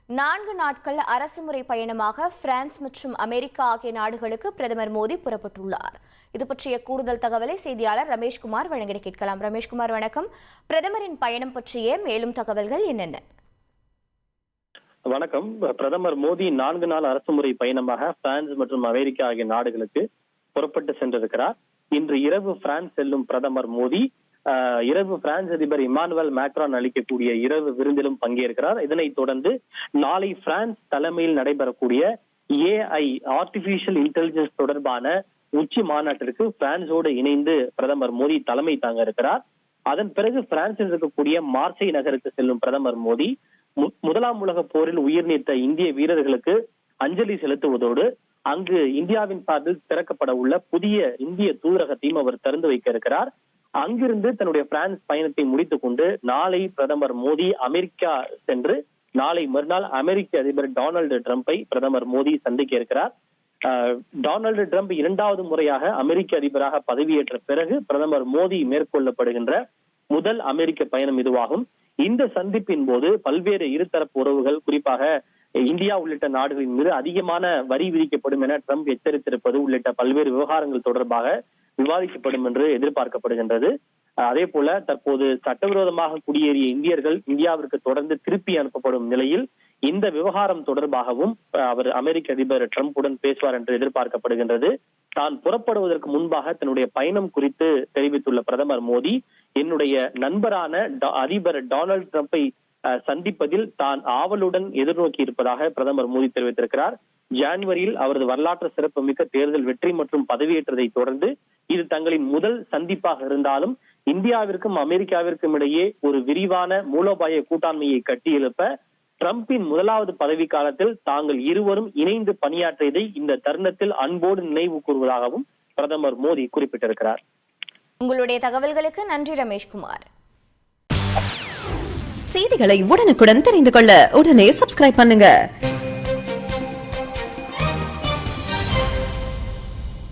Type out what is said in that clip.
4 நாட்கள் அரசுமுறை பயணமாக பிரான்ஸ் மற்றும் அமெரிக்கா ஆகிய நாடுகளுக்கு பிரதமர் மோடி புறப்பட்டுள்ளார். இது பற்றிய கூடுதல் தகவலை செய்தியாளர் ரமேஷ்குமார் வழங்கிட கேட்கலாம். ரமேஷ்குமார், வணக்கம். பிரதமரின் பயணம் பற்றிய மேலும் தகவல்கள் என்னென்ன? வணக்கம். பிரதமர் மோடி 4 நாள் அரசுமுறை பயணமாக பிரான்ஸ் மற்றும் அமெரிக்கா ஆகிய நாடுகளுக்கு புறப்பட்டு சென்றிருக்கிறார். இன்று இரவு பிரான்ஸ் செல்லும் பிரதமர் மோடி இரவு பிரான்ஸ் அதிபர் இமானுவேல் மேக்ரான் அளிக்கக்கூடிய இரவு விருந்திலும் பங்கேற்கிறார். இதனைத் தொடர்ந்து நாளை பிரான்ஸ் தலைமையில் நடைபெறக்கூடிய AI ஆர்டிபிஷியல் இன்டெலிஜென்ஸ் தொடர்பான உச்சி மாநாட்டிற்கு பிரான்ஸோடு இணைந்து பிரதமர் மோடி தலைமை தாங்க இருக்கிறார். அதன் பிறகு பிரான்சில் இருக்கக்கூடிய மார்சை நகருக்கு செல்லும் பிரதமர் மோடி முதலாம் உலக போரில் உயிர் நீத்த இந்திய வீரர்களுக்கு அஞ்சலி செலுத்துவதோடு அங்கு இந்தியாவின் சார்பில் திறக்கப்பட உள்ள புதிய இந்திய தூதரகத்தையும் அவர் திறந்து வைக்க இருக்கிறார். அங்கிருந்து தன்னுடைய பிரான்ஸ் பயணத்தை முடித்துக் கொண்டு நாளை பிரதமர் மோடி அமெரிக்கா சென்று நாளை மறுநாள் அமெரிக்க அதிபர் டொனால்டு டிரம்பை பிரதமர் மோடி சந்திக்க இருக்கிறார். டொனால்டு டிரம்ப் 2வது முறையாக அமெரிக்க அதிபராக பதவியேற்ற பிறகு பிரதமர் மோடி மேற்கொள்ளப்படுகின்ற முதல் அமெரிக்க பயணம் இதுவாகும். இந்த சந்திப்பின் போது பல்வேறு இருதரப்பு உறவுகள், குறிப்பாக இந்தியா உள்ளிட்ட நாடுகளின் மீது அதிகமான வரி விதிக்கப்படும் என ட்ரம்ப் எச்சரித்திருப்பது உள்ளிட்ட பல்வேறு விவகாரங்கள் தொடர்பாக விவாதிக்கப்படும் என்று எதிர்பார்க்கப்படுகின்றது. அதே போல தற்போது சட்டவிரோதமாக குடியேறிய இந்தியர்கள் இந்தியாவிற்கு தொடர்ந்து திருப்பி அனுப்பப்படும் நிலையில் இந்த விவகாரம் தொடர்பாகவும் அவர் அமெரிக்க அதிபர் ட்ரம்புடன் பேசுவார் என்று எதிர்பார்க்கப்படுகின்றது. தான் புறப்படுவதற்கு முன்பாக தன்னுடைய பயணம் குறித்து தெரிவித்துள்ள பிரதமர் மோடி, என்னுடைய நண்பரான அதிபர் டொனால்டு டிரம்பை சந்திப்பதில் தான் ஆவலுடன் எதிர்நோக்கி இருப்பதாக பிரதமர் மோடி தெரிவித்திருக்கிறார். ஜனவரியில் அவரது வரலாற்று சிறப்புமிக்க தேர்தல் வெற்றி மற்றும் பதவியேற்றதை தொடர்ந்து இது தங்களின் முதல் சந்திப்பாக இருந்தாலும் இந்தியாவிற்கும் அமெரிக்காவிற்கும் இடையே ஒரு விரிவான மூலோபாய கூட்டாண்மையை கட்டியெழுப்ப ட்ரம்பின் 1வது பதவி காலத்தில் தாங்கள் இருவரும் இணைந்து பணியாற்றியதை இந்த தருணத்தில் அன்போடு நினைவு கூறுவதாகவும் பிரதமர் மோடி குறிப்பிட்டிருக்கிறார். உங்களுடைய தகவல்களுக்கு நன்றி ரமேஷ்குமார். செய்திகளை உடனுக்குடன் தெரிந்து கொள்ள உடனே சப்ஸ்கிரைப் பண்ணுங்க.